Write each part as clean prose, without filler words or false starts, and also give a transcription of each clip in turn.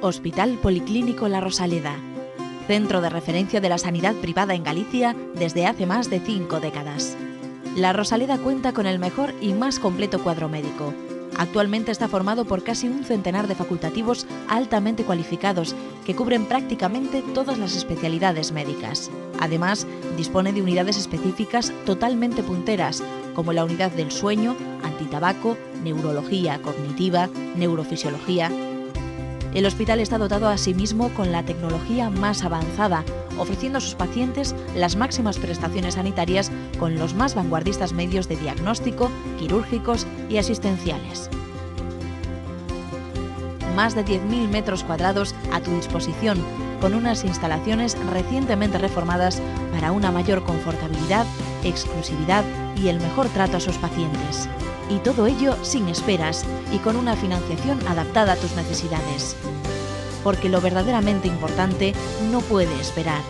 Hospital Policlínico La Rosaleda, centro de referencia de la sanidad privada en Galicia desde hace más de 5 décadas. La Rosaleda cuenta con el mejor y más completo cuadro médico. Actualmente está formado por casi un centenar de facultativos altamente cualificados que cubren prácticamente todas las especialidades médicas. Además, dispone de unidades específicas totalmente punteras, como la unidad del sueño, antitabaco, neurología cognitiva, neurofisiología. El hospital está dotado asimismo con la tecnología más avanzada, ofreciendo a sus pacientes las máximas prestaciones sanitarias con los más vanguardistas medios de diagnóstico, quirúrgicos y asistenciales. Más de 10.000 metros cuadrados a tu disposición, con unas instalaciones recientemente reformadas para una mayor confortabilidad, exclusividad y el mejor trato a sus pacientes. Y todo ello sin esperas y con una financiación adaptada a tus necesidades. Porque lo verdaderamente importante no puede esperar.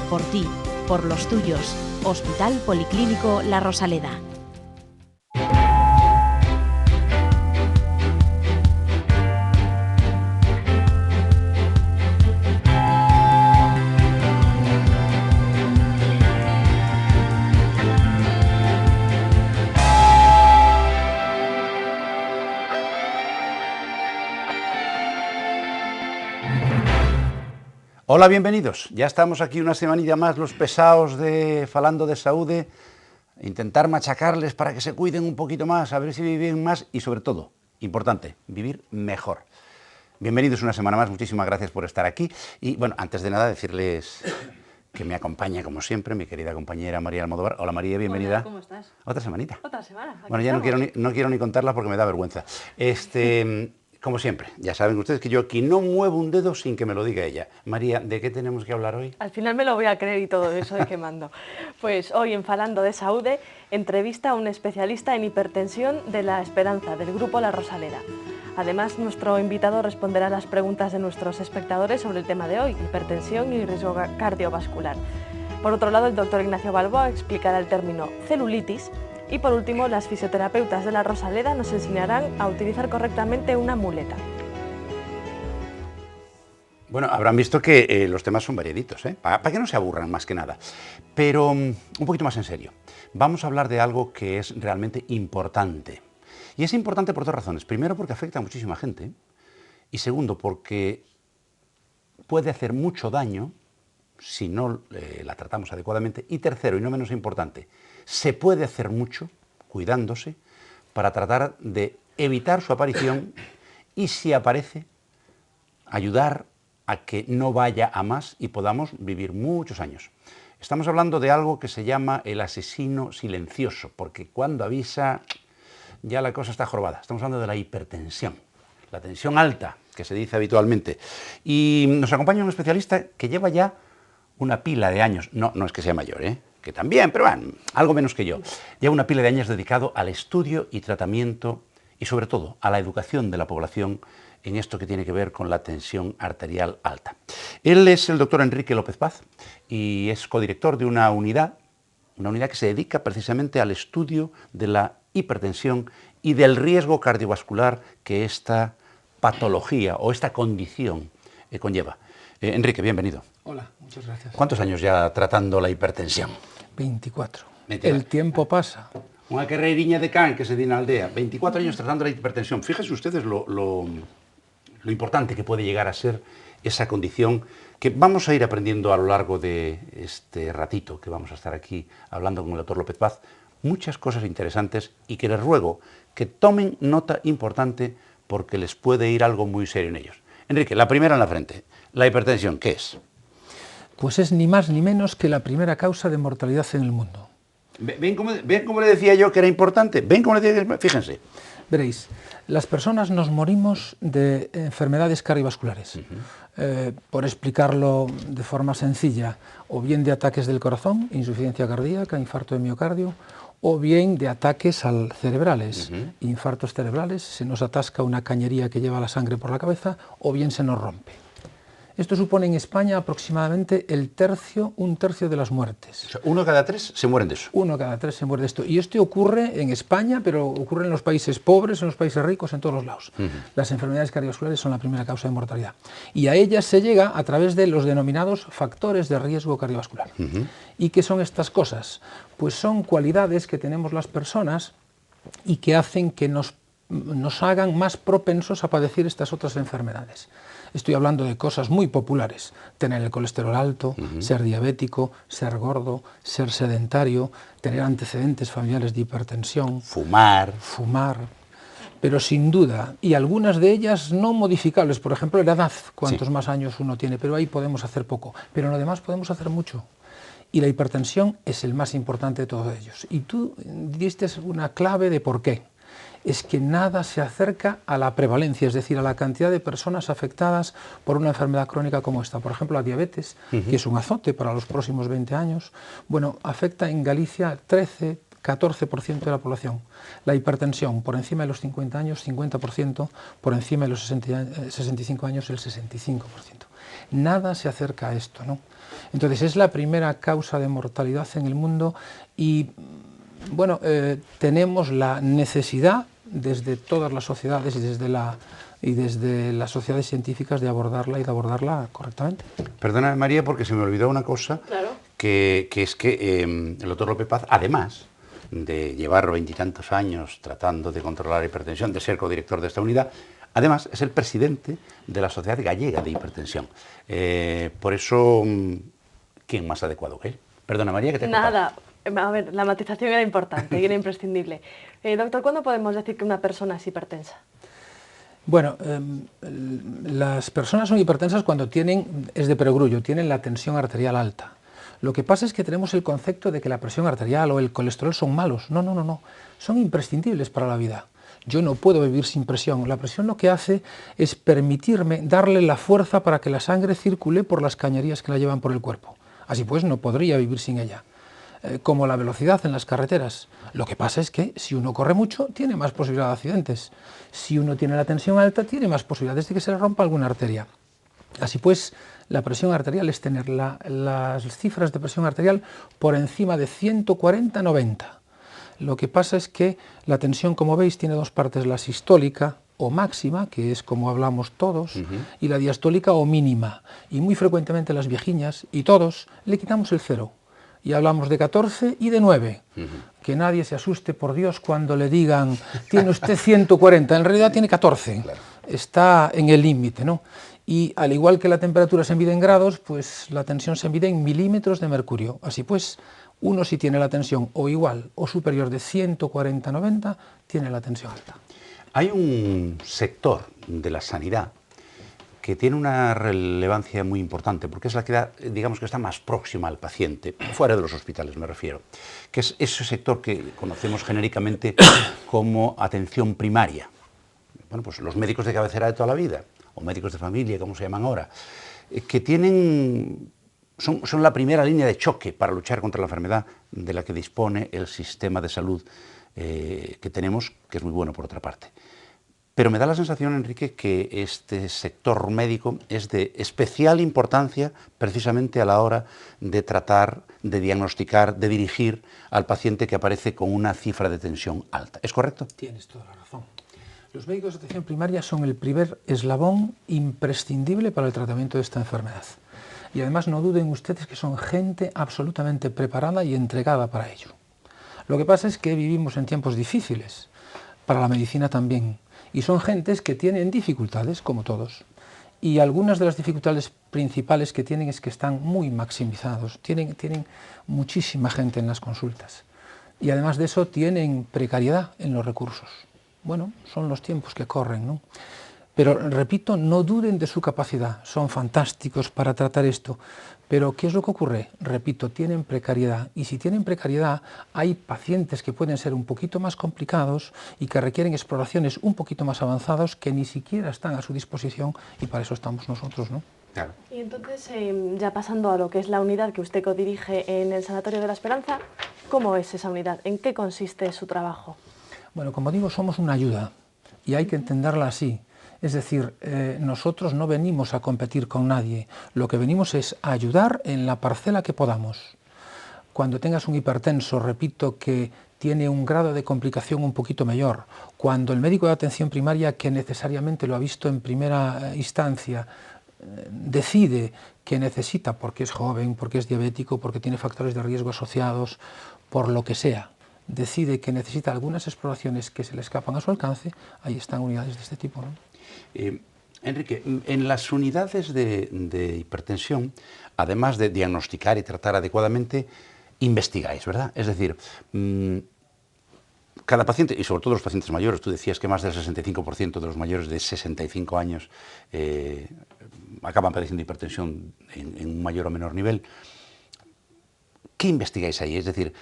Por ti, por los tuyos. Hospital Policlínico La Rosaleda. Hola, bienvenidos. Ya estamos aquí una semanilla más los pesados de Falando de Saúde. Intentar machacarles para que se cuiden un poquito más, a ver si viven más y sobre todo, importante, vivir mejor. Bienvenidos una semana más, muchísimas gracias por estar aquí. Y bueno, antes de nada decirles que me acompaña como siempre mi querida compañera María Almodóvar. Hola María, bienvenida. Hola, ¿cómo estás? Otra semanita. Otra semana. Bueno, ya no quiero ni contarla porque me da vergüenza. Como siempre, ya saben ustedes que yo aquí no muevo un dedo sin que me lo diga ella. María, ¿de qué tenemos que hablar hoy? Al final me lo voy a creer y todo eso de que mando. Pues hoy en Falando de Saúde, entrevista a un especialista en hipertensión de La Esperanza, del grupo La Rosaleda. Además, nuestro invitado responderá a las preguntas de nuestros espectadores sobre el tema de hoy, hipertensión y riesgo cardiovascular. Por otro lado, el doctor Ignacio Balboa explicará el término celulitis. Y por último, las fisioterapeutas de La Rosaleda nos enseñarán a utilizar correctamente una muleta. Bueno, habrán visto que los temas son variaditos, ¿eh? Para que no se aburran más que nada. Pero un poquito más en serio. Vamos a hablar de algo que es realmente importante. Y es importante por dos razones. Primero, porque afecta a muchísima gente. Y segundo, porque puede hacer mucho daño si no la tratamos adecuadamente. Y tercero, y no menos importante, se puede hacer mucho, cuidándose, para tratar de evitar su aparición y, si aparece, ayudar a que no vaya a más y podamos vivir muchos años. Estamos hablando de algo que se llama el asesino silencioso, porque cuando avisa ya la cosa está jorobada. Estamos hablando de la hipertensión, la tensión alta, que se dice habitualmente. Y nos acompaña un especialista que lleva ya una pila de años, no es que sea mayor, que también, pero bueno, algo menos que yo, lleva una pila de años dedicado al estudio y tratamiento y sobre todo a la educación de la población en esto que tiene que ver con la tensión arterial alta. Él es el doctor Enrique López Paz y es codirector de una unidad que se dedica precisamente al estudio de la hipertensión y del riesgo cardiovascular que esta patología o esta condición conlleva. Enrique, bienvenido. Hola, muchas gracias. ¿Cuántos años ya tratando la hipertensión? 24. El tiempo pasa. Una carreiriña de can que se di na aldea. 24 años tratando la hipertensión. Fíjense ustedes lo importante que puede llegar a ser esa condición que vamos a ir aprendiendo a lo largo de este ratito que vamos a estar aquí hablando con el doctor López Paz. Muchas cosas interesantes y que les ruego que tomen nota importante porque les puede ir algo muy serio en ellos. Enrique, la primera en la frente. La hipertensión, ¿qué es? Pues es ni más ni menos que la primera causa de mortalidad en el mundo. ¿Ven cómo le decía yo que era importante? ¿Ven cómo le decía que... Fíjense. Veréis, las personas nos morimos de enfermedades cardiovasculares. Por explicarlo de forma sencilla, o bien de ataques del corazón, insuficiencia cardíaca, infarto de miocardio, o bien de ataques cerebrales, infartos cerebrales, se nos atasca una cañería que lleva la sangre por la cabeza, o bien se nos rompe. Esto supone en España aproximadamente un tercio de las muertes. O sea, 1 cada 3 se mueren de eso. 1 cada 3 se muere de esto. Y esto ocurre en España, pero ocurre en los países pobres, en los países ricos, en todos los lados. Las enfermedades cardiovasculares son la primera causa de mortalidad. Y a ellas se llega a través de los denominados factores de riesgo cardiovascular. ¿Y qué son estas cosas? Pues son cualidades que tenemos las personas y que hacen que nos hagan más propensos a padecer estas otras enfermedades. Estoy hablando de cosas muy populares: tener el colesterol alto, ser diabético, ser gordo, ser sedentario, tener antecedentes familiares de hipertensión, fumar, pero sin duda, y algunas de ellas no modificables, por ejemplo la edad, cuantos más años uno tiene, pero ahí podemos hacer poco, pero en lo demás podemos hacer mucho. Y la hipertensión es el más importante de todos ellos. Y tú diste una clave de por qué. Es que nada se acerca a la prevalencia, es decir, a la cantidad de personas afectadas por una enfermedad crónica como esta. Por ejemplo, la diabetes, que es un azote para los próximos 20 años, bueno, afecta en Galicia 13-14% de la población. La hipertensión, por encima de los 50 años, 50%, por encima de los 65 años, el 65%. Nada se acerca a esto, ¿no? Entonces, es la primera causa de mortalidad en el mundo y, bueno, tenemos la necesidad desde todas las sociedades y desde las sociedades científicas de abordarla y de abordarla correctamente. Perdóname, María, porque se me olvidó una cosa, que es que el doctor López Paz, además de llevar 20 y tantos años tratando de controlar la hipertensión, de ser codirector de esta unidad, además es el presidente de la Sociedad Gallega de Hipertensión. Por eso, ¿quién más adecuado que él? Perdona, María, que te he cortado. Nada. A ver, la matización era importante y era imprescindible. Doctor, ¿cuándo podemos decir que una persona es hipertensa? Bueno, las personas son hipertensas cuando es de perogrullo, tienen la tensión arterial alta. Lo que pasa es que tenemos el concepto de que la presión arterial o el colesterol son malos. No, no, no, no. Son imprescindibles para la vida. Yo no puedo vivir sin presión. La presión lo que hace es permitirme darle la fuerza para que la sangre circule por las cañerías que la llevan por el cuerpo. Así pues, no podría vivir sin ella. Como la velocidad en las carreteras. Lo que pasa es que si uno corre mucho, tiene más posibilidad de accidentes. Si uno tiene la tensión alta, tiene más posibilidades de que se le rompa alguna arteria. Así pues, la presión arterial es tener las cifras de presión arterial por encima de 140-90. Lo que pasa es que la tensión, como veis, tiene dos partes: la sistólica o máxima, que es como hablamos todos, y la diastólica o mínima. Y muy frecuentemente las viejiñas, y todos, le quitamos el 0. Y hablamos de 14 y de 9. Que nadie se asuste, por Dios, cuando le digan, tiene usted 140, en realidad tiene 14. Claro. Está en el límite, ¿no? Y al igual que la temperatura se mide en grados, pues la tensión se mide en milímetros de mercurio. Así pues, uno si tiene la tensión o igual o superior de 140-90, tiene la tensión alta. Hay un sector de la sanidad que tiene una relevancia muy importante, porque es la que digamos que está más próxima al paciente, fuera de los hospitales me refiero, que es ese sector que conocemos genéricamente como atención primaria. Bueno, pues los médicos de cabecera de toda la vida, o médicos de familia, como se llaman ahora, que son la primera línea de choque para luchar contra la enfermedad de la que dispone el sistema de salud que tenemos, que es muy bueno por otra parte. Pero me da la sensación, Enrique, que este sector médico es de especial importancia precisamente a la hora de tratar, de diagnosticar, de dirigir al paciente que aparece con una cifra de tensión alta. ¿Es correcto? Tienes toda la razón. Los médicos de atención primaria son el primer eslabón imprescindible para el tratamiento de esta enfermedad. Y además no duden ustedes que son gente absolutamente preparada y entregada para ello. Lo que pasa es que vivimos en tiempos difíciles, para la medicina también. Y son gentes que tienen dificultades, como todos. Y algunas de las dificultades principales que tienen es que están muy maximizados. Tienen muchísima gente en las consultas. Y además de eso tienen precariedad en los recursos. Bueno, son los tiempos que corren, ¿no? Pero, repito, no duden de su capacidad. Son fantásticos para tratar esto. Pero, ¿qué es lo que ocurre? Repito, tienen precariedad. Y si tienen precariedad, hay pacientes que pueden ser un poquito más complicados y que requieren exploraciones un poquito más avanzadas que ni siquiera están a su disposición, y para eso estamos nosotros, ¿no? Claro. Y entonces, ya pasando a lo que es la unidad que usted codirige en el Sanatorio de la Esperanza, ¿cómo es esa unidad? ¿En qué consiste su trabajo? Bueno, como digo, somos una ayuda y hay que entenderla así. Es decir, nosotros no venimos a competir con nadie, lo que venimos es a ayudar en la parcela que podamos. Cuando tengas un hipertenso, repito, que tiene un grado de complicación un poquito mayor, cuando el médico de atención primaria, que necesariamente lo ha visto en primera instancia, decide que necesita, porque es joven, porque es diabético, porque tiene factores de riesgo asociados, por lo que sea, decide que necesita algunas exploraciones que se le escapan a su alcance, ahí están unidades de este tipo, ¿no? Enrique, en las unidades de hipertensión, además de diagnosticar y tratar adecuadamente, investigáis, ¿verdad? Es decir, cada paciente, y sobre todo los pacientes mayores, tú decías que más del 65% de los mayores de 65 años acaban padeciendo hipertensión en un mayor o menor nivel. ¿Qué investigáis ahí? Es decir,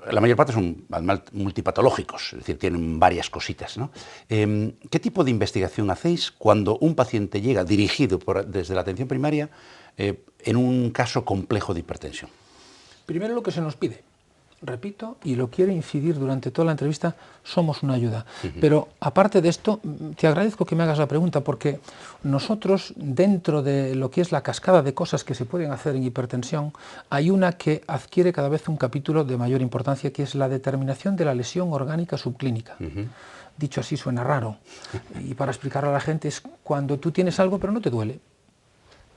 la mayor parte son multipatológicos, es decir, tienen varias cositas, ¿no? ¿Qué tipo de investigación hacéis cuando un paciente llega dirigido desde la atención primaria en un caso complejo de hipertensión? Primero lo que se nos pide, repito, y lo quiero incidir durante toda la entrevista, somos una ayuda. Pero aparte de esto, te agradezco que me hagas la pregunta, porque nosotros, dentro de lo que es la cascada de cosas que se pueden hacer en hipertensión, hay una que adquiere cada vez un capítulo de mayor importancia, que es la determinación de la lesión orgánica subclínica. Dicho así suena raro, y para explicarlo a la gente es cuando tú tienes algo pero no te duele,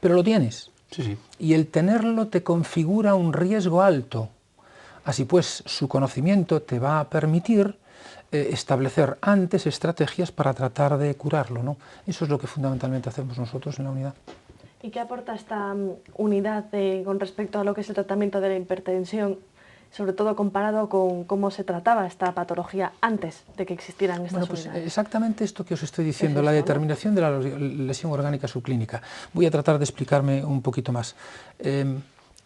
pero lo tienes. Sí, sí. Y el tenerlo te configura un riesgo alto. Así pues, su conocimiento te va a permitir establecer antes estrategias para tratar de curarlo, ¿no? Eso es lo que fundamentalmente hacemos nosotros en la unidad. ¿Y qué aporta esta unidad con respecto a lo que es el tratamiento de la hipertensión, sobre todo comparado con cómo se trataba esta patología antes de que existieran estas unidades? Exactamente esto que os estoy diciendo, Es la esto, determinación de la lesión orgánica subclínica. Voy a tratar de explicarme un poquito más.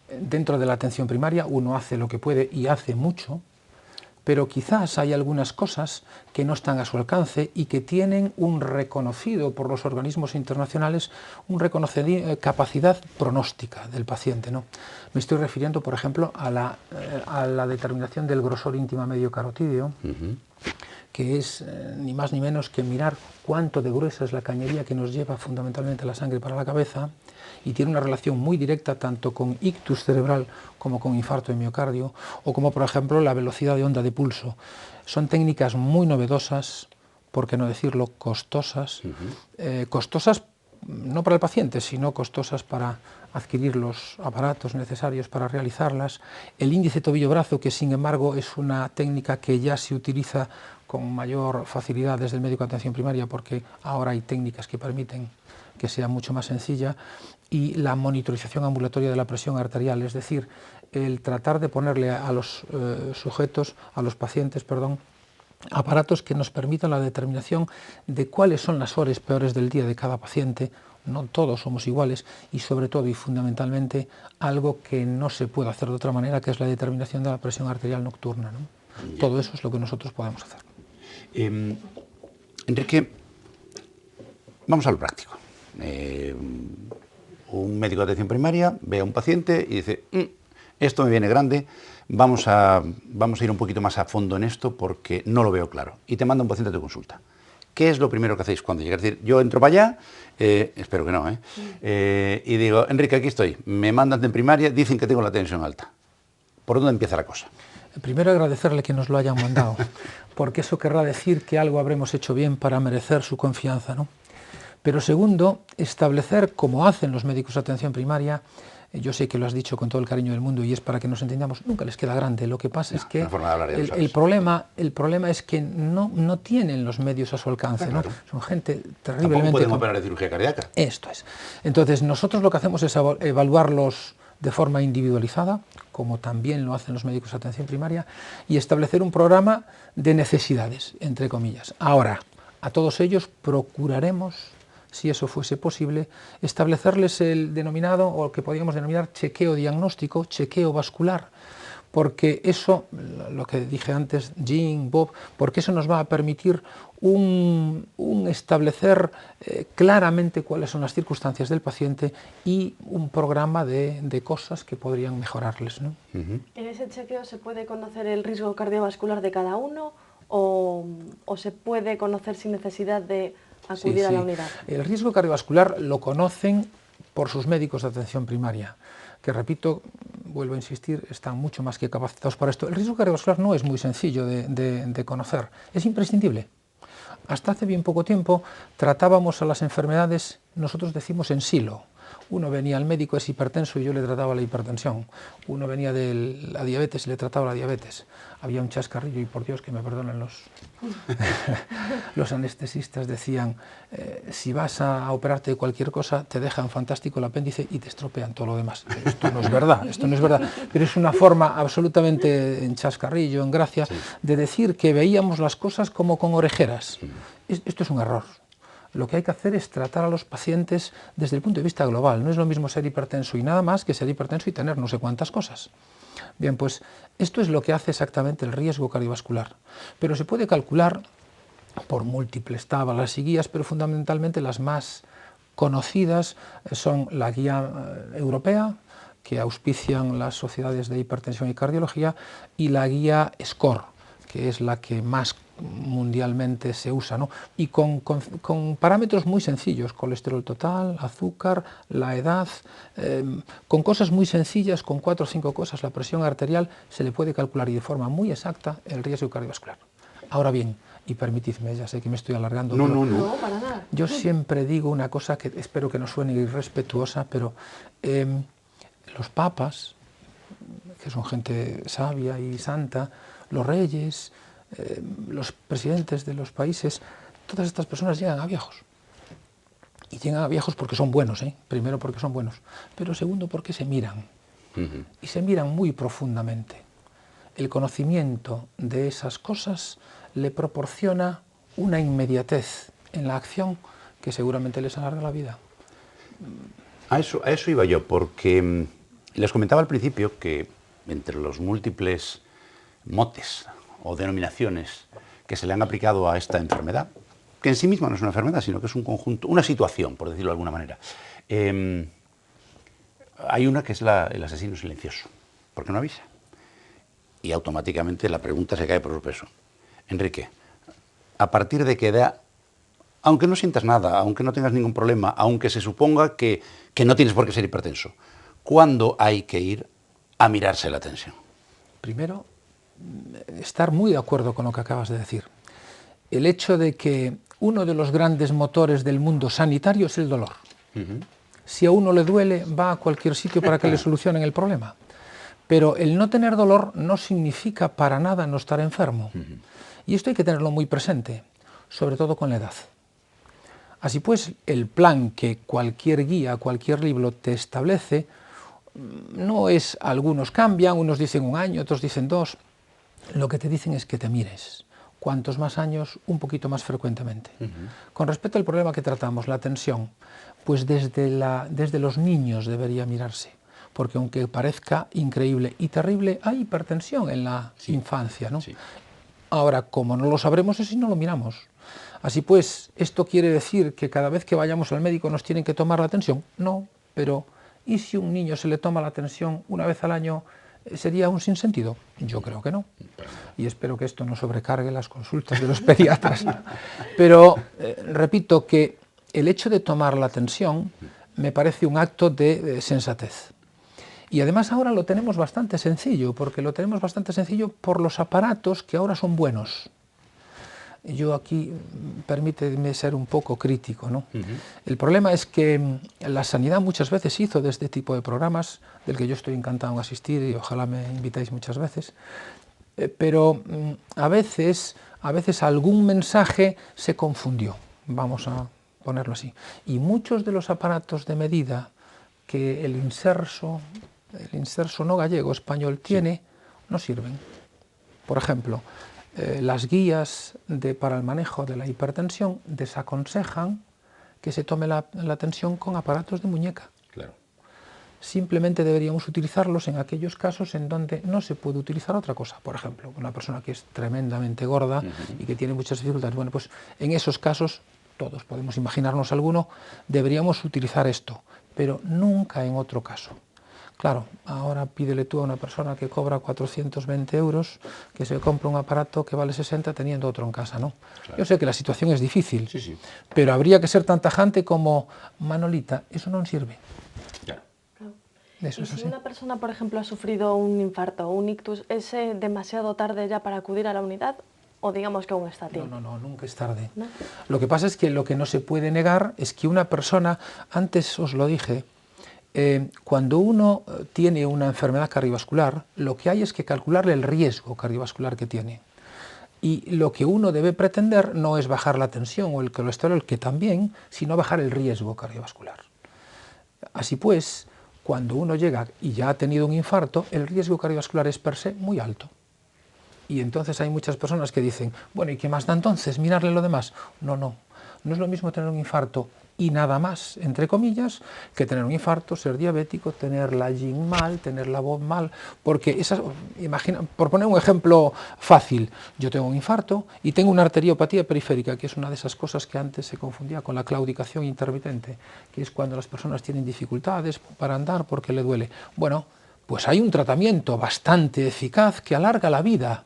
Dentro de la atención primaria uno hace lo que puede y hace mucho, pero quizás hay algunas cosas que no están a su alcance y que tienen un reconocido por los organismos internacionales, capacidad pronóstica del paciente, ¿no? Me estoy refiriendo, por ejemplo, a la determinación del grosor íntima medio carotídeo, que es ni más ni menos que mirar cuánto de gruesa es la cañería que nos lleva fundamentalmente la sangre para la cabeza, y tiene una relación muy directa tanto con ictus cerebral como con infarto de miocardio, o como por ejemplo la velocidad de onda de pulso. Son técnicas muy novedosas, por qué no decirlo costosas, costosas no para el paciente, sino costosas para adquirir los aparatos necesarios para realizarlas. El índice tobillo-brazo, que sin embargo es una técnica que ya se utiliza con mayor facilidad desde el médico de atención primaria, porque ahora hay técnicas que permiten que sea mucho más sencilla, y la monitorización ambulatoria de la presión arterial, es decir, el tratar de ponerle a los pacientes, aparatos que nos permitan la determinación de cuáles son las horas peores del día de cada paciente. No todos somos iguales, y sobre todo y fundamentalmente algo que no se puede hacer de otra manera, que es la determinación de la presión arterial nocturna, ¿no? Todo eso es lo que nosotros podemos hacer. Enrique, vamos a lo práctico. Un médico de atención primaria ve a un paciente y dice, esto me viene grande, vamos a ir un poquito más a fondo en esto porque no lo veo claro. Y te manda un paciente a tu consulta. ¿Qué es lo primero que hacéis cuando llegáis? Es decir, yo entro para allá, espero que no, y digo, Enrique, aquí estoy, me mandan de primaria, dicen que tengo la tensión alta. ¿Por dónde empieza la cosa? Primero, agradecerle que nos lo hayan mandado, porque eso querrá decir que algo habremos hecho bien para merecer su confianza, ¿no? Pero segundo, establecer, como hacen los médicos de atención primaria, yo sé que lo has dicho con todo el cariño del mundo y es para que nos entendamos, nunca les queda grande. Lo que pasa es que el problema es que no tienen los medios a su alcance, ¿no? Son gente terriblemente... Tampoco pueden operar de cirugía cardíaca. Esto es. Entonces, nosotros lo que hacemos es evaluarlos de forma individualizada, como también lo hacen los médicos de atención primaria, y establecer un programa de necesidades, entre comillas. Ahora, a todos ellos procuraremos, si eso fuese posible, establecerles el denominado, o que podríamos denominar chequeo diagnóstico, chequeo vascular, porque eso, lo que dije antes, Jean, Bob, porque eso nos va a permitir establecer claramente cuáles son las circunstancias del paciente y un programa de cosas que podrían mejorarles, ¿no? ¿En ese chequeo se puede conocer el riesgo cardiovascular de cada uno o se puede conocer sin necesidad de acudir a la unidad? El riesgo cardiovascular lo conocen por sus médicos de atención primaria, que repito, vuelvo a insistir, están mucho más que capacitados para esto. El riesgo cardiovascular no es muy sencillo de conocer, es imprescindible. Hasta hace bien poco tiempo tratábamos a las enfermedades, nosotros decimos en silo. Uno venía al médico, es hipertenso, y yo le trataba la hipertensión. Uno venía de la diabetes y le trataba la diabetes. Había un chascarrillo, y por Dios que me perdonen los anestesistas, decían, si vas a operarte de cualquier cosa, te dejan fantástico el apéndice y te estropean todo lo demás. Esto no es verdad, pero es una forma absolutamente en chascarrillo, en gracia, de decir que veíamos las cosas como con orejeras. Esto es un error. Lo que hay que hacer es tratar a los pacientes desde el punto de vista global. No es lo mismo ser hipertenso y nada más que ser hipertenso y tener no sé cuántas cosas. Bien, pues esto es lo que hace exactamente el riesgo cardiovascular. Pero se puede calcular por múltiples tablas y guías, pero fundamentalmente las más conocidas son la guía europea, que auspician las sociedades de hipertensión y cardiología, y la guía SCORE, que es la que más mundialmente se usa, ¿no? Y con parámetros muy sencillos, colesterol total, azúcar, la edad, con cosas muy sencillas, con 4 o 5 cosas, la presión arterial, se le puede calcular y de forma muy exacta el riesgo cardiovascular. Ahora bien, y permitidme, ya sé que me estoy alargando, No, para nada. Yo siempre digo una cosa que espero que no suene irrespetuosa, pero los papas, que son gente sabia y santa, los reyes, los presidentes de los países, todas estas personas llegan a viejos. Y llegan a viejos porque son buenos, primero porque son buenos, pero segundo porque se miran. Y se miran muy profundamente. El conocimiento de esas cosas le proporciona una inmediatez en la acción que seguramente les alarga la vida. A eso iba yo, porque les comentaba al principio que entre los múltiples motes o denominaciones que se le han aplicado a esta enfermedad, que en sí misma no es una enfermedad, sino que es un conjunto, una situación, por decirlo de alguna manera. Hay una que es el asesino silencioso, porque no avisa. Y automáticamente la pregunta se cae por su peso. Enrique, ¿a partir de qué edad, aunque no sientas nada, aunque no tengas ningún problema, aunque se suponga que no tienes por qué ser hipertenso, cuándo hay que ir a mirarse la tensión? Primero, estar muy de acuerdo con lo que acabas de decir. El hecho de que uno de los grandes motores del mundo sanitario es el dolor. Si a uno le duele, va a cualquier sitio para que le solucionen el problema. Pero el no tener dolor no significa para nada no estar enfermo. Y esto hay que tenerlo muy presente, sobre todo con la edad. Así pues, el plan que cualquier guía, cualquier libro te establece, no es, algunos cambian, unos dicen 1 año, otros dicen 2. Lo que te dicen es que te mires. Cuantos más años, un poquito más frecuentemente. Con respecto al problema que tratamos, la tensión, pues desde los niños debería mirarse. Porque aunque parezca increíble y terrible, hay hipertensión en la infancia, ¿no? Sí. Ahora, como no lo sabremos, es si no lo miramos. Así pues, ¿esto quiere decir que cada vez que vayamos al médico nos tienen que tomar la tensión? No, pero ¿y si un niño se le toma la tensión una vez al año? ¿Sería un sinsentido? Yo creo que no. Y espero que esto no sobrecargue las consultas de los pediatras. Pero repito que el hecho de tomar la tensión me parece un acto de sensatez. Y además ahora lo tenemos bastante sencillo, porque lo tenemos bastante sencillo por los aparatos que ahora son buenos. Yo aquí, permíteme ser un poco crítico, ¿no? El problema es que la sanidad muchas veces hizo de este tipo de programas, del que yo estoy encantado en asistir y ojalá me invitéis muchas veces, pero a veces algún mensaje se confundió, vamos a ponerlo así. Y muchos de los aparatos de medida que el inserso no gallego, español tiene, no sirven. Por ejemplo, las guías para el manejo de la hipertensión desaconsejan que se tome la tensión con aparatos de muñeca. Claro. Simplemente deberíamos utilizarlos en aquellos casos en donde no se puede utilizar otra cosa. Por ejemplo, una persona que es tremendamente gorda y que tiene muchas dificultades. Bueno, pues en esos casos, todos podemos imaginarnos alguno, deberíamos utilizar esto, pero nunca en otro caso. Claro, ahora pídele tú a una persona que cobra 420 euros que se compra un aparato que vale 60 teniendo otro en casa, ¿no? Claro. Yo sé que la situación es difícil, sí. Pero habría que ser tan tajante como, Manolita, eso no sirve. Claro. Eso y si una persona, por ejemplo, ha sufrido un infarto o un ictus, ¿es demasiado tarde ya para acudir a la unidad? ¿O digamos que aún está a tiempo? No, nunca es tarde. ¿No? Lo que pasa es que lo que no se puede negar es que una persona, antes os lo dije, cuando uno tiene una enfermedad cardiovascular, lo que hay es que calcularle el riesgo cardiovascular que tiene. Y lo que uno debe pretender no es bajar la tensión o el colesterol, que también, sino bajar el riesgo cardiovascular. Así pues, cuando uno llega y ya ha tenido un infarto, el riesgo cardiovascular es per se muy alto. Y entonces hay muchas personas que dicen, bueno, ¿y qué más da entonces? Mirarle lo demás. No es lo mismo tener un infarto y nada más, entre comillas, que tener un infarto, ser diabético, tener la GIN mal, tener la voz mal, porque esas, imagina, por poner un ejemplo fácil, yo tengo un infarto y tengo una arteriopatía periférica, que es una de esas cosas que antes se confundía con la claudicación intermitente, que es cuando las personas tienen dificultades para andar porque le duele. Bueno, pues hay un tratamiento bastante eficaz que alarga la vida.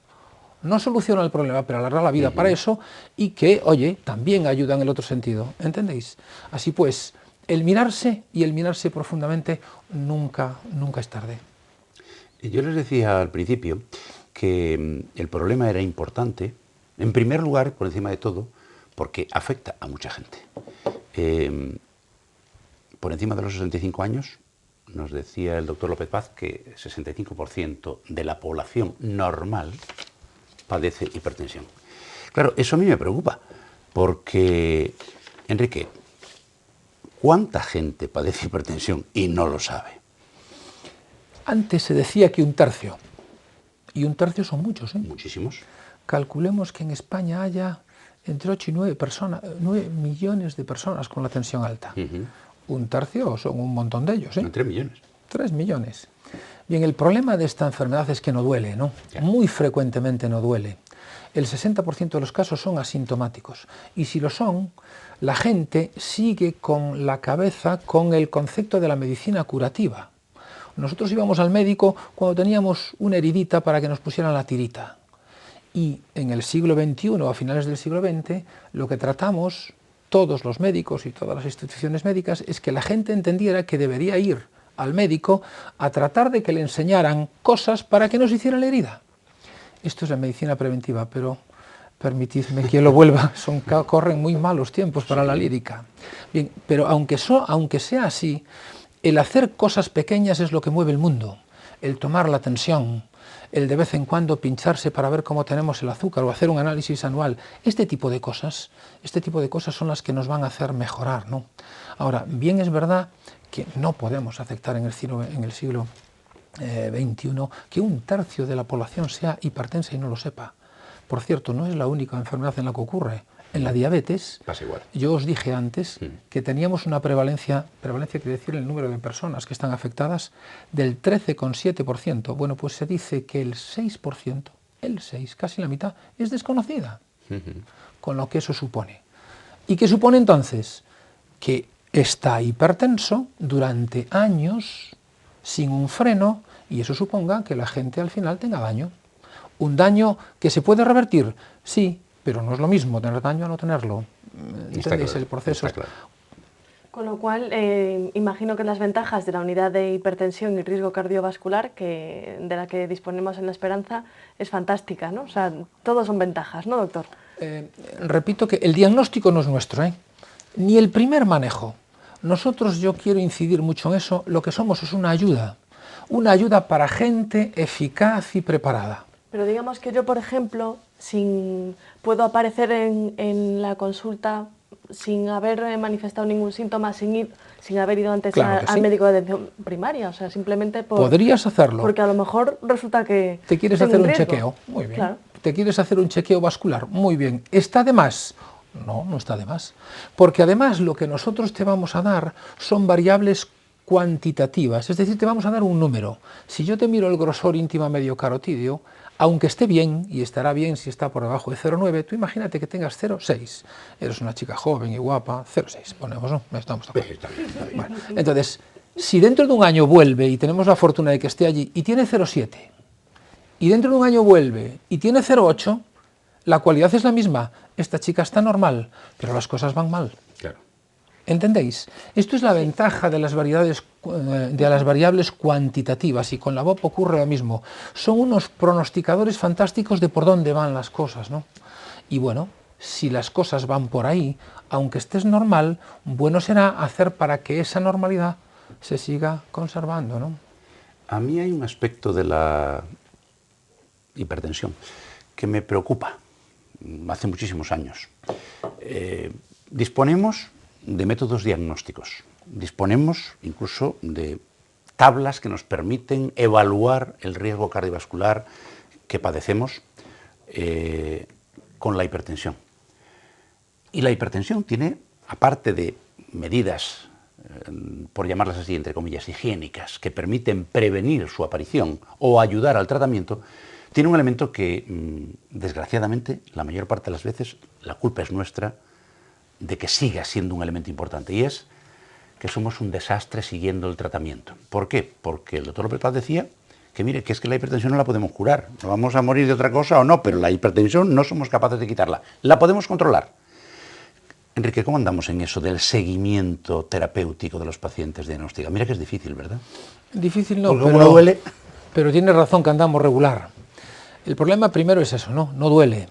No soluciona el problema, pero alarga la vida para eso, y que, oye, también ayuda en el otro sentido, ¿entendéis? Así pues, el mirarse y el mirarse profundamente nunca es tarde. Yo les decía al principio que el problema era importante, en primer lugar, por encima de todo, porque afecta a mucha gente. Por encima de los 65 años, nos decía el doctor López Paz que el 65% de la población normal padece hipertensión. Claro, eso a mí me preocupa, porque, Enrique, ¿cuánta gente padece hipertensión y no lo sabe? Antes se decía que un tercio, y un tercio son muchos, ¿eh? Muchísimos. Calculemos que en España haya entre 8 y 9 millones de personas con la tensión alta. Un tercio son un montón de ellos, ¿eh? 3 millones. 3 millones. Bien, el problema de esta enfermedad es que no duele, ¿no? Ya. Muy frecuentemente no duele. El 60% de los casos son asintomáticos. Y si lo son, la gente sigue con la cabeza con el concepto de la medicina curativa. Nosotros íbamos al médico cuando teníamos una heridita para que nos pusieran la tirita. Y en el siglo XXI, a finales del siglo XX, lo que tratamos, todos los médicos y todas las instituciones médicas, es que la gente entendiera que debería ir al médico a tratar de que le enseñaran cosas para que no se hiciera la herida. Esto es la medicina preventiva, pero permitidme que lo vuelva, corren muy malos tiempos para la lírica. Bien, pero aunque sea así, el hacer cosas pequeñas es lo que mueve el mundo. El tomar la tensión, el de vez en cuando pincharse para ver cómo tenemos el azúcar o hacer un análisis anual, este tipo de cosas son las que nos van a hacer mejorar, ¿no? Ahora, bien es verdad que no podemos aceptar en el siglo XXI que un tercio de la población sea hipertensa y no lo sepa. Por cierto, no es la única enfermedad en la que ocurre. En la diabetes, pasa igual. Yo os dije antes que teníamos una prevalencia quiere decir el número de personas que están afectadas, del 13,7%. Bueno, pues se dice que el 6%, casi la mitad, es desconocida, con lo que eso supone. ¿Y qué supone entonces? Que está hipertenso durante años sin un freno y eso suponga que la gente al final tenga daño. Un daño que se puede revertir, sí, pero no es lo mismo tener daño a no tenerlo. ¿Entendéis el proceso? Está claro. Con lo cual, imagino que las ventajas de la unidad de hipertensión y riesgo cardiovascular de la que disponemos en La Esperanza es fantástica, ¿no? O sea, todos son ventajas, ¿no, doctor? Repito que el diagnóstico no es nuestro, ¿eh? Ni el primer manejo. Nosotros, yo quiero incidir mucho en eso, lo que somos es una ayuda para gente eficaz y preparada. Pero digamos que yo, por ejemplo, puedo aparecer en la consulta sin haber manifestado ningún síntoma, sin haber ido antes al médico de atención primaria, o sea, simplemente podrías hacerlo. Porque a lo mejor resulta que te quieres hacer un chequeo, muy bien. Claro. Te quieres hacer un chequeo vascular, muy bien. ¿Está de más? No, no está de más. Porque además lo que nosotros te vamos a dar son variables cuantitativas, es decir, te vamos a dar un número. Si yo te miro el grosor íntima medio carotídeo, aunque esté bien, y estará bien si está por debajo de 0,9, tú imagínate que tengas 0,6. Eres una chica joven y guapa, 0,6, ponemos, ¿no? Estamos de acuerdo. Bueno, entonces, Si dentro de un año vuelve y tenemos la fortuna de que esté allí y tiene 0,7, y dentro de un año vuelve y tiene 0,8, la cualidad es la misma. Esta chica está normal, pero las cosas van mal. Claro. ¿Entendéis? Esto es la ventaja de las variables cuantitativas, y con la BOP ocurre lo mismo. Son unos pronosticadores fantásticos de por dónde van las cosas, ¿no? Y bueno, si las cosas van por ahí, aunque estés normal, bueno será hacer para que esa normalidad se siga conservando, ¿no? A mí hay un aspecto de la hipertensión que me preocupa hace muchísimos años. Disponemos de métodos diagnósticos, disponemos incluso de tablas que nos permiten evaluar el riesgo cardiovascular que padecemos con la hipertensión. Y la hipertensión tiene, aparte de medidas, por llamarlas así, entre comillas, higiénicas, que permiten prevenir su aparición o ayudar al tratamiento, tiene un elemento que, desgraciadamente, la mayor parte de las veces, la culpa es nuestra de que siga siendo un elemento importante, y es que somos un desastre siguiendo el tratamiento. ¿Por qué? Porque el doctor López Paz decía que, mire, que es que la hipertensión no la podemos curar, no vamos a morir de otra cosa o no, pero la hipertensión no somos capaces de quitarla, la podemos controlar. Enrique, ¿cómo andamos en eso del seguimiento terapéutico de los pacientes diagnosticados? Mira que es difícil, ¿verdad? Difícil no, porque como no duele. Pero tienes razón que andamos regular. El problema primero es eso, ¿no? No duele.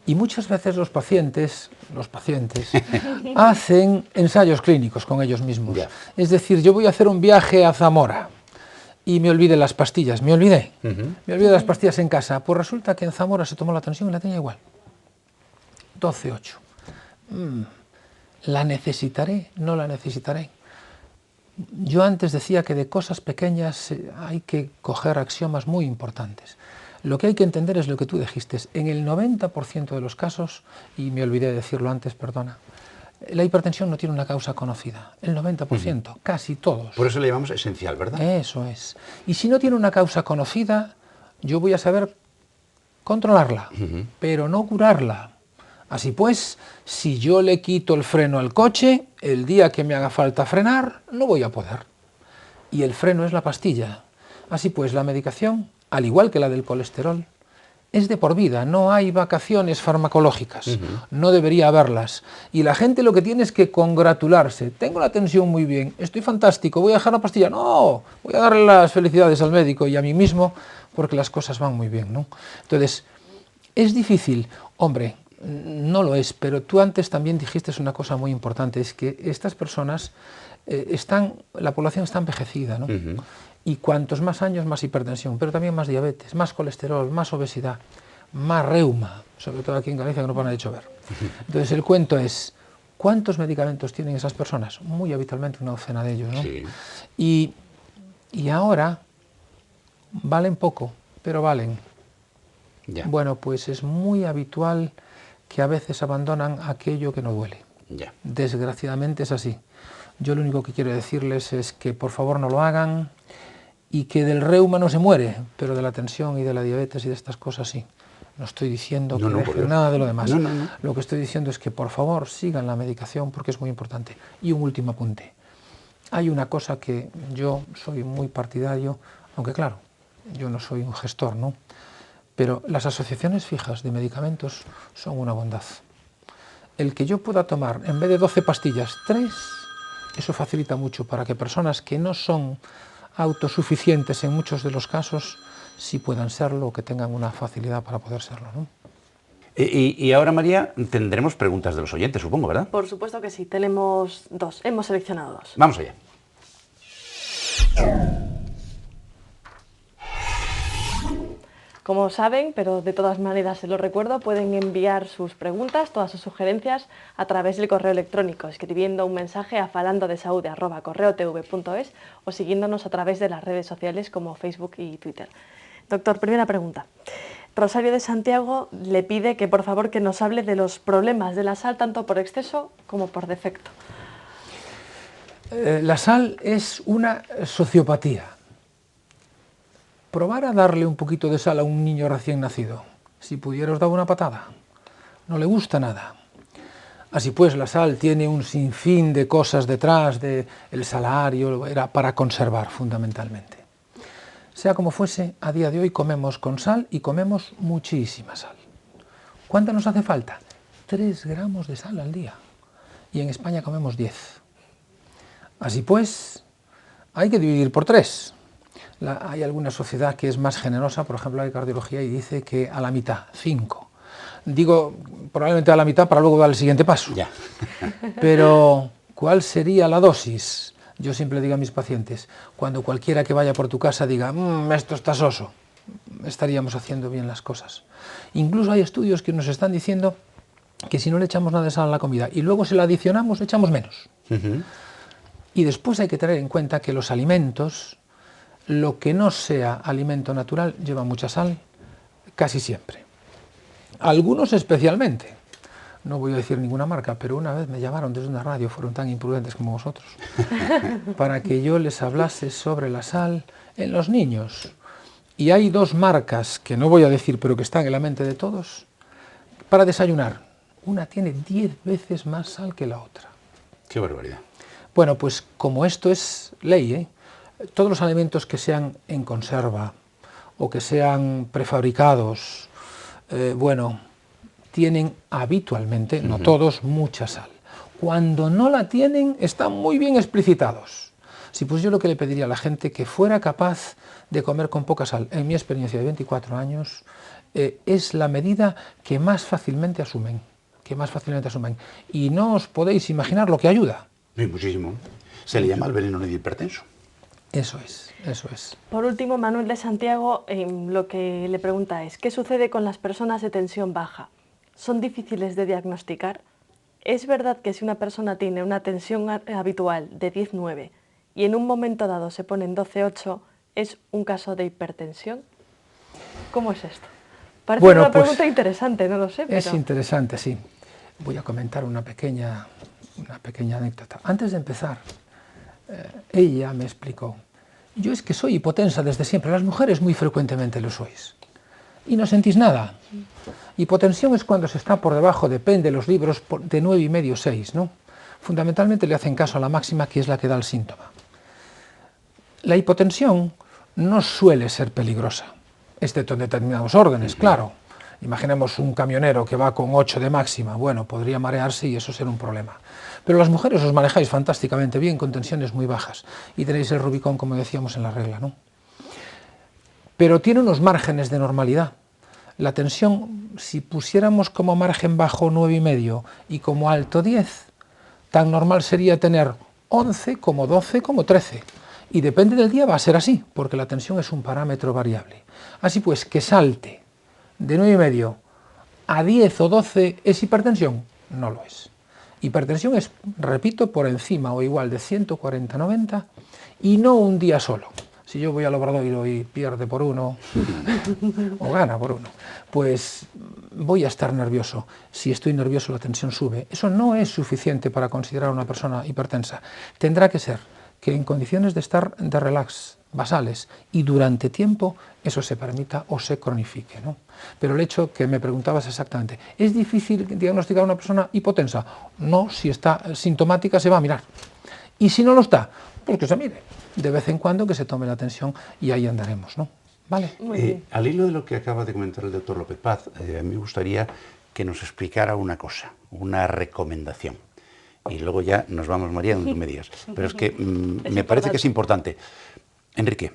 Y muchas veces los pacientes hacen ensayos clínicos con ellos mismos. Ya. Es decir, yo voy a hacer un viaje a Zamora y me olvidé las pastillas. Me olvidé las pastillas en casa. Pues resulta que en Zamora se tomó la tensión y la tenía igual. 12,8. ¿La necesitaré? ¿No la necesitaré? Yo antes decía que de cosas pequeñas hay que coger axiomas muy importantes. Lo que hay que entender es lo que tú dijiste. En el 90% de los casos, y me olvidé de decirlo antes, perdona, la hipertensión no tiene una causa conocida. El 90%, casi todos. Por eso le llamamos esencial, ¿verdad? Eso es. Y si no tiene una causa conocida, yo voy a saber controlarla, pero no curarla. Así pues, si yo le quito el freno al coche, el día que me haga falta frenar, no voy a poder. Y el freno es la pastilla. Así pues, la medicación, al igual que la del colesterol, es de por vida, no hay vacaciones farmacológicas, no debería haberlas. Y la gente lo que tiene es que congratularse. Tengo la tensión muy bien, estoy fantástico, voy a dejar la pastilla. No, voy a darle las felicidades al médico y a mí mismo porque las cosas van muy bien, ¿no? Entonces, es difícil, hombre, no lo es, pero tú antes también dijiste una cosa muy importante, es que estas personas la población está envejecida, ¿no? Y cuantos más años, más hipertensión, pero también más diabetes, más colesterol, más obesidad, más reuma, sobre todo aquí en Galicia que no para de llover. Entonces el cuento es, ¿cuántos medicamentos tienen esas personas? Muy habitualmente una docena de ellos, ¿no? Sí. Y ahora valen poco, pero valen. Ya. Bueno, pues es muy habitual que a veces abandonan aquello que no duele. Ya. Desgraciadamente es así. Yo lo único que quiero decirles es que por favor no lo hagan y que del reuma no se muere, pero de la tensión y de la diabetes y de estas cosas sí. No estoy diciendo que dejen nada de lo demás. No. Lo que estoy diciendo es que por favor sigan la medicación porque es muy importante. Y un último apunte. Hay una cosa que yo soy muy partidario, aunque claro, yo no soy un gestor, ¿no? Pero las asociaciones fijas de medicamentos son una bondad. El que yo pueda tomar, en vez de 12 pastillas, 3, eso facilita mucho para que personas que no son autosuficientes en muchos de los casos, sí puedan serlo o que tengan una facilidad para poder serlo, ¿no? Y ahora, María, tendremos preguntas de los oyentes, supongo, ¿verdad? Por supuesto que sí, tenemos 2, hemos seleccionado 2. Vamos allá. Como saben, pero de todas maneras se lo recuerdo, pueden enviar sus preguntas, todas sus sugerencias a través del correo electrónico, escribiendo un mensaje a falandodesaude@correotv.es o siguiéndonos a través de las redes sociales como Facebook y Twitter. Doctor, primera pregunta. Rosario de Santiago le pide que por favor que nos hable de los problemas de la sal tanto por exceso como por defecto. La sal es una sociopatía. Probar a darle un poquito de sal a un niño recién nacido. Si pudiera os daba una patada. No le gusta nada. Así pues, la sal tiene un sinfín de cosas detrás, del salario, era para conservar fundamentalmente. Sea como fuese, a día de hoy comemos con sal y comemos muchísima sal. ¿Cuánta nos hace falta? 3 gramos de sal al día. Y en España comemos 10. Así pues, hay que dividir por 3. Hay alguna sociedad que es más generosa, por ejemplo la de cardiología, y dice que a la mitad, 5. Digo, probablemente a la mitad para luego dar el siguiente paso. Ya. Pero, ¿cuál sería la dosis? Yo siempre digo a mis pacientes, cuando cualquiera que vaya por tu casa diga, esto está soso, estaríamos haciendo bien las cosas. Incluso hay estudios que nos están diciendo que si no le echamos nada de sal a la comida y luego se la adicionamos, le echamos menos. Y después hay que tener en cuenta que los alimentos, lo que no sea alimento natural, lleva mucha sal, casi siempre. Algunos especialmente. No voy a decir ninguna marca, pero una vez me llamaron desde una radio, fueron tan imprudentes como vosotros, para que yo les hablase sobre la sal en los niños. Y hay 2 marcas, que no voy a decir, pero que están en la mente de todos, para desayunar. Una tiene 10 veces más sal que la otra. Qué barbaridad. Bueno, pues como esto es ley, todos los alimentos que sean en conserva o que sean prefabricados, tienen habitualmente, no todos, mucha sal. Cuando no la tienen, están muy bien explicitados. Sí, pues yo lo que le pediría a la gente que fuera capaz de comer con poca sal, en mi experiencia de 24 años, es la medida que más fácilmente asumen. Y no os podéis imaginar lo que ayuda. Sí, muchísimo. Se le llama el veneno del hipertenso. Eso es. Por último, Manuel de Santiago lo que le pregunta es, ¿qué sucede con las personas de tensión baja? ¿Son difíciles de diagnosticar? ¿Es verdad que si una persona tiene una tensión habitual de 10,9 y en un momento dado se pone en 12,8, es un caso de hipertensión? ¿Cómo es esto? Parece una pregunta interesante, no lo sé. Pero... Es interesante, sí. Voy a comentar una pequeña anécdota. Antes de empezar, ella me explicó, yo es que soy hipotensa desde siempre, las mujeres muy frecuentemente lo sois, y no sentís nada. Hipotensión es cuando se está por debajo, depende de los libros, de 9,5, 6, ¿no? Fundamentalmente le hacen caso a la máxima, que es la que da el síntoma. La hipotensión no suele ser peligrosa, excepto en determinados órdenes, claro. Imaginemos un camionero que va con 8 de máxima, bueno, podría marearse y eso será un problema. Pero las mujeres os manejáis fantásticamente bien con tensiones muy bajas y tenéis el Rubicón, como decíamos en la regla, ¿no? Pero tiene unos márgenes de normalidad. La tensión, si pusiéramos como margen bajo 9,5 y como alto 10, tan normal sería tener 11, como 12, como 13. Y depende del día va a ser así, porque la tensión es un parámetro variable. Así pues, que salte de 9,5 a 10 o 12 ¿es hipertensión? No lo es. Hipertensión es, repito, por encima o igual de 140/90 y no un día solo. Si yo voy al Obradoiro y pierde por 1 o gana por 1, pues voy a estar nervioso. Si estoy nervioso la tensión sube. Eso no es suficiente para considerar a una persona hipertensa. Tendrá que ser que en condiciones de estar de relax basales y durante tiempo eso se permita o se cronifique, ¿no? Pero el hecho que me preguntabas exactamente, ¿es difícil diagnosticar a una persona hipotensa? No, si está sintomática se va a mirar. Y si no lo está, pues que se mire. De vez en cuando que se tome la tensión y ahí andaremos, ¿no? ¿Vale? Al hilo de lo que acaba de comentar el doctor López Paz, a mí me gustaría que nos explicara una cosa, una recomendación. Y luego ya nos vamos, María, donde tú me digas. Pero es que me parece que es importante. Enrique,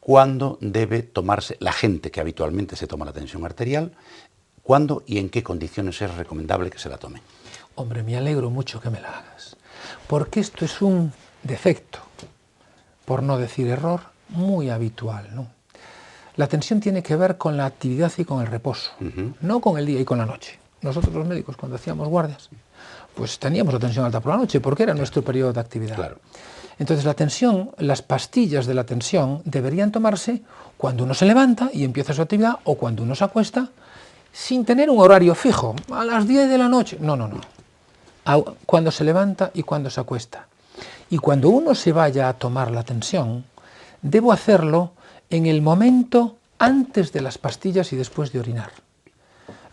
¿cuándo debe tomarse la gente que habitualmente se toma la tensión arterial? ¿Cuándo y en qué condiciones es recomendable que se la tome? Hombre, me alegro mucho que me la hagas, porque esto es un defecto, por no decir error, muy habitual, ¿no? La tensión tiene que ver con la actividad y con el reposo, no con el día y con la noche. Nosotros los médicos, cuando hacíamos guardias, pues teníamos la tensión alta por la noche, porque era nuestro periodo de actividad. Claro. Entonces la tensión, las pastillas de la tensión deberían tomarse cuando uno se levanta y empieza su actividad o cuando uno se acuesta, sin tener un horario fijo, a las 10 de la noche. No. Cuando se levanta y cuando se acuesta. Y cuando uno se vaya a tomar la tensión, debo hacerlo en el momento antes de las pastillas y después de orinar.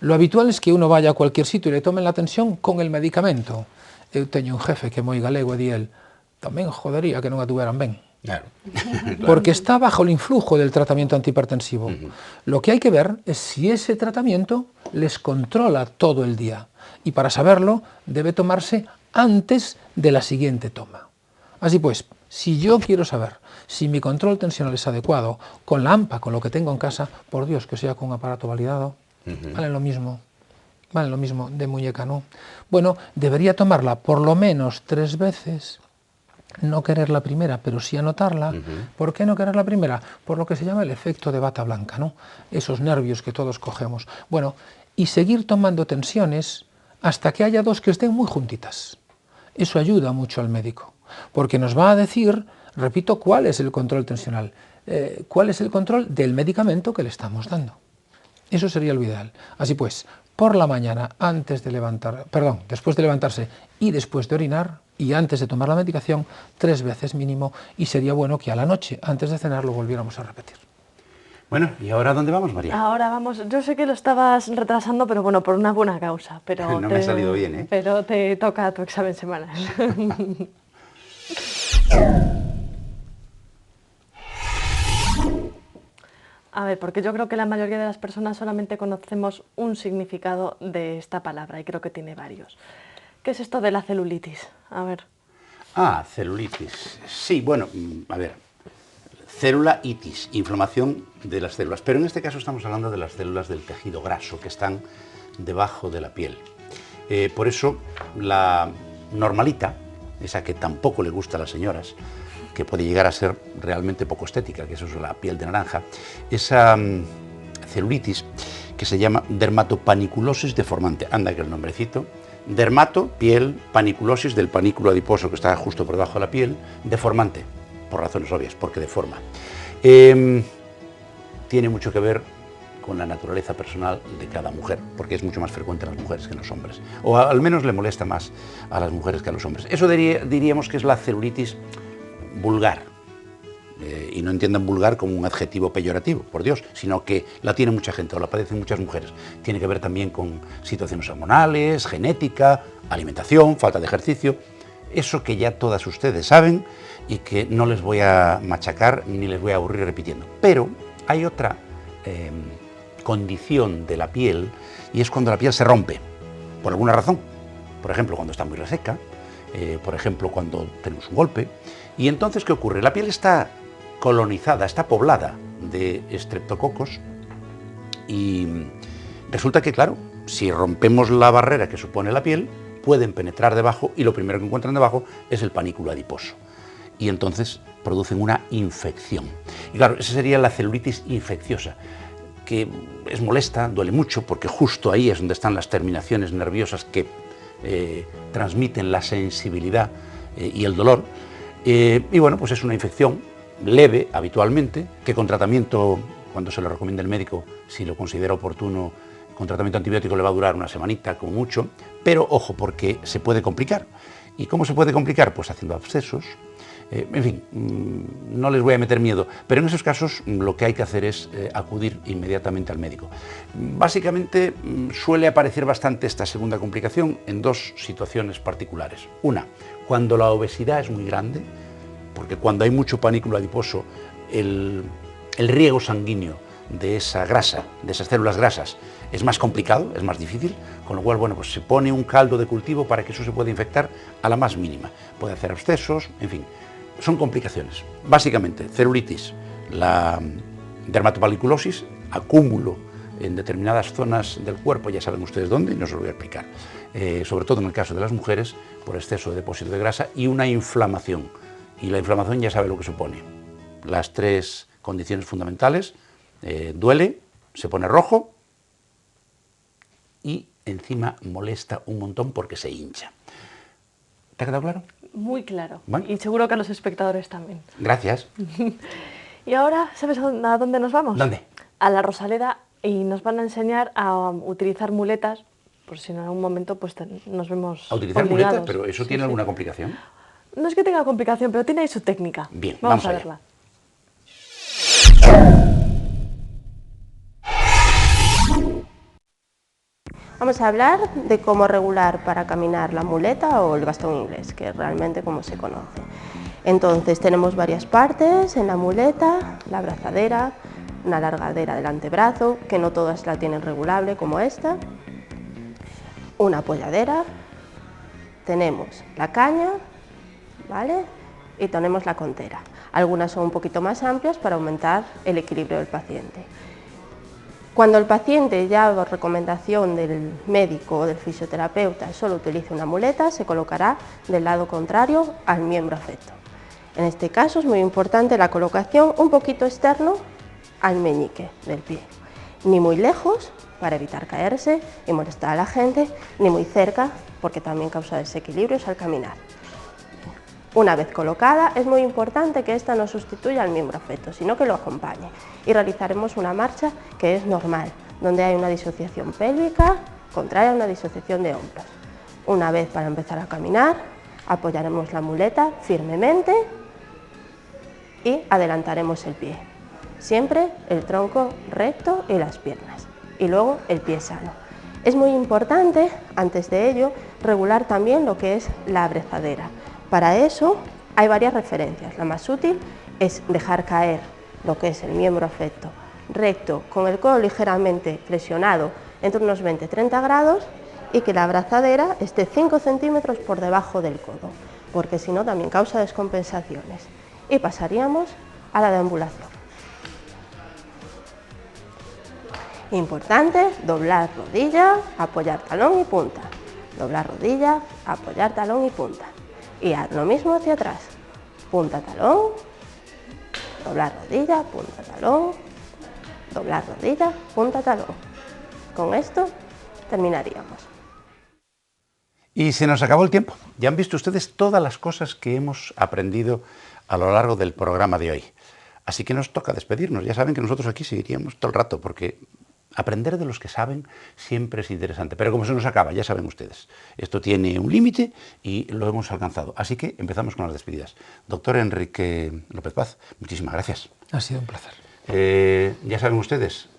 Lo habitual es que uno vaya a cualquier sitio e le tomen la tensión con el medicamento. Eu teño un jefe que é moi galego e di el, tamén jodería que non a tuveran ben. Claro. Porque está bajo el influjo del tratamiento antihipertensivo. Lo que hay que ver es si ese tratamiento les controla todo el día. Y para saberlo, debe tomarse antes de la siguiente toma. Así pues, si yo quiero saber si mi control tensional es adecuado, con la AMPA, con lo que tengo en casa, por Dios que sea con un aparato validado, valen lo mismo de muñeca, ¿no? Bueno, debería tomarla por lo menos 3 veces, no querer la primera, pero sí anotarla. ¿Por qué no querer la primera? Por lo que se llama el efecto de bata blanca, ¿no? Esos nervios que todos cogemos. Bueno, y seguir tomando tensiones hasta que haya 2 que estén muy juntitas. Eso ayuda mucho al médico, porque nos va a decir, repito, cuál es el control tensional, cuál es el control del medicamento que le estamos dando. Eso sería lo ideal. Así pues, por la mañana, después de levantarse y después de orinar, y antes de tomar la medicación, 3 veces mínimo, y sería bueno que a la noche, antes de cenar, lo volviéramos a repetir. Bueno, ¿y ahora dónde vamos, María? Ahora vamos, yo sé que lo estabas retrasando, pero bueno, por una buena causa. Pero No me ha salido bien, ¿eh? Pero te toca tu examen semanal. A ver, porque yo creo que la mayoría de las personas solamente conocemos un significado de esta palabra, y creo que tiene varios. ¿Qué es esto de la celulitis? A ver. Ah, celulitis. Sí, bueno, a ver. Célula-itis, inflamación de las células. Pero en este caso estamos hablando de las células del tejido graso que están debajo de la piel. Por eso la normalita, esa que tampoco le gusta a las señoras, que puede llegar a ser realmente poco estética, que eso es la piel de naranja, esa celulitis que se llama dermatopaniculosis deformante. Anda que el nombrecito. Dermato, piel, paniculosis, del panículo adiposo que está justo por debajo de la piel, deformante, por razones obvias, porque deforma. Tiene mucho que ver con la naturaleza personal de cada mujer, porque es mucho más frecuente en las mujeres que en los hombres, o al menos le molesta más a las mujeres que a los hombres. Eso diríamos que es la celulitis vulgar, y no entiendan vulgar como un adjetivo peyorativo, por Dios, sino que la tiene mucha gente o la padecen muchas mujeres. Tiene que ver también con situaciones hormonales, genética, alimentación, falta de ejercicio, eso que ya todas ustedes saben y que no les voy a machacar ni les voy a aburrir repitiendo. Pero hay otra condición de la piel, y es cuando la piel se rompe, por alguna razón. Por ejemplo, cuando está muy reseca, por ejemplo, cuando tenemos un golpe. Y entonces, ¿qué ocurre? La piel está colonizada, está poblada de estreptococos, y resulta que, claro, si rompemos la barrera que supone la piel, pueden penetrar debajo, y lo primero que encuentran debajo es el panículo adiposo. Y entonces producen una infección. Y claro, esa sería la celulitis infecciosa, que es molesta, duele mucho, porque justo ahí es donde están las terminaciones nerviosas que transmiten la sensibilidad y el dolor. Y bueno, pues es una infección leve habitualmente, que con tratamiento, cuando se lo recomienda el médico, si lo considera oportuno, con tratamiento antibiótico le va a durar una semanita como mucho, pero ojo, porque se puede complicar. ¿Y cómo se puede complicar? Pues haciendo abscesos. En fin, no les voy a meter miedo, pero en esos casos lo que hay que hacer es acudir inmediatamente al médico. Básicamente suele aparecer bastante esta segunda complicación en 2 situaciones particulares. Una, cuando la obesidad es muy grande, porque cuando hay mucho panículo adiposo, el riego sanguíneo de esa grasa, de esas células grasas, es más complicado, es más difícil, con lo cual, bueno, pues se pone un caldo de cultivo para que eso se pueda infectar a la más mínima. Puede hacer abscesos, en fin, son complicaciones. Básicamente, celulitis, la dermatopaniculosis, acúmulo en determinadas zonas del cuerpo, ya saben ustedes dónde, y no se lo voy a explicar, sobre todo en el caso de las mujeres, por exceso de depósito de grasa, y una inflamación. Y la inflamación ya sabe lo que supone. Las 3 condiciones fundamentales: duele, se pone rojo y encima molesta un montón porque se hincha. ¿Te ha quedado claro? Muy claro. Bueno. Y seguro que a los espectadores también. Gracias. Y ahora, ¿sabes a dónde nos vamos? ¿Dónde? A la Rosaleda, y nos van a enseñar a utilizar muletas, por si en algún momento pues nos vemos ¿A utilizar obligados. muletas? ¿Pero eso tiene alguna complicación? No es que tenga complicación, pero tiene ahí su técnica. Bien, vamos a allá. verla. Vamos a hablar de cómo regular para caminar la muleta o el bastón inglés, que es realmente como se conoce. Entonces tenemos varias partes en la muleta, la abrazadera, una alargadera del antebrazo, que no todas la tienen regulable como esta, una apoyadera, tenemos la caña, ¿vale? Y tenemos la contera. Algunas son un poquito más amplias para aumentar el equilibrio del paciente. Cuando el paciente, ya por recomendación del médico o del fisioterapeuta, solo utilice una muleta, se colocará del lado contrario al miembro afecto. En este caso es muy importante la colocación un poquito externo al meñique del pie, ni muy lejos para evitar caerse y molestar a la gente, ni muy cerca porque también causa desequilibrios al caminar. Una vez colocada, es muy importante que esta no sustituya al miembro afecto, sino que lo acompañe, y realizaremos una marcha que es normal, donde hay una disociación pélvica contraria a una disociación de hombros. Una vez para empezar a caminar, apoyaremos la muleta firmemente y adelantaremos el pie. Siempre el tronco recto y las piernas, y luego el pie sano. Es muy importante, antes de ello, regular también lo que es la abrazadera. Para eso hay varias referencias. La más útil es dejar caer lo que es el miembro afecto recto, con el codo ligeramente flexionado entre unos 20-30 grados, y que la abrazadera esté 5 centímetros por debajo del codo, porque si no también causa descompensaciones. Y pasaríamos a la deambulación. Importante, doblar rodilla, apoyar talón y punta. Doblar rodilla, apoyar talón y punta. Y haz lo mismo hacia atrás. Punta talón, doblar rodilla, punta talón, doblar rodilla, punta talón. Con esto terminaríamos. Y se nos acabó el tiempo. Ya han visto ustedes todas las cosas que hemos aprendido a lo largo del programa de hoy. Así que nos toca despedirnos. Ya saben que nosotros aquí seguiríamos todo el rato, porque aprender de los que saben siempre es interesante. Pero como se nos acaba, ya saben ustedes, esto tiene un límite y lo hemos alcanzado. Así que empezamos con las despedidas. Doctor Enrique López Paz, muchísimas gracias. Ha sido un placer. Ya saben ustedes,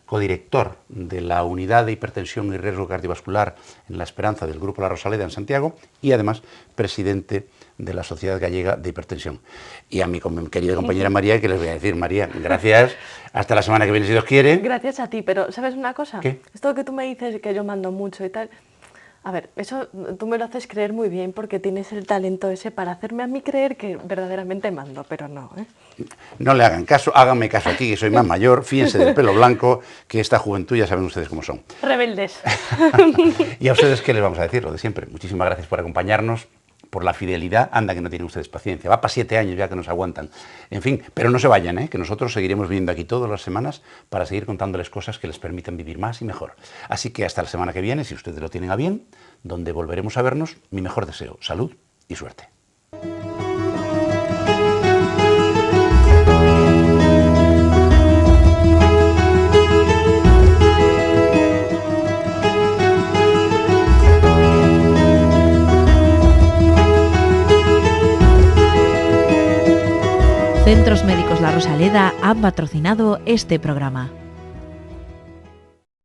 codirector de la Unidad de Hipertensión y Riesgo Cardiovascular en La Esperanza del Grupo La Rosaleda en Santiago, y además presidente de la Sociedad Gallega de Hipertensión. Y a mi querida compañera María, que les voy a decir, María, gracias, hasta la semana que viene si Dios quiere. Gracias a ti, pero ¿sabes una cosa? ¿Qué? Esto que tú me dices que yo mando mucho y tal, a ver, eso tú me lo haces creer muy bien porque tienes el talento ese para hacerme a mí creer que verdaderamente mando, pero no, ¿eh? No le hagan caso, háganme caso aquí, que soy más mayor, fíjense del pelo blanco, que esta juventud ya saben ustedes cómo son. Rebeldes. Y a ustedes, ¿qué les vamos a decir? Lo de siempre. Muchísimas gracias por acompañarnos, por la fidelidad. Anda que no tienen ustedes paciencia. Va para 7 años ya que nos aguantan. En fin, pero no se vayan, ¿eh? Que nosotros seguiremos viniendo aquí todas las semanas para seguir contándoles cosas que les permitan vivir más y mejor. Así que hasta la semana que viene, si ustedes lo tienen a bien, donde volveremos a vernos, mi mejor deseo, salud y suerte. Centros Médicos La Rosaleda han patrocinado este programa.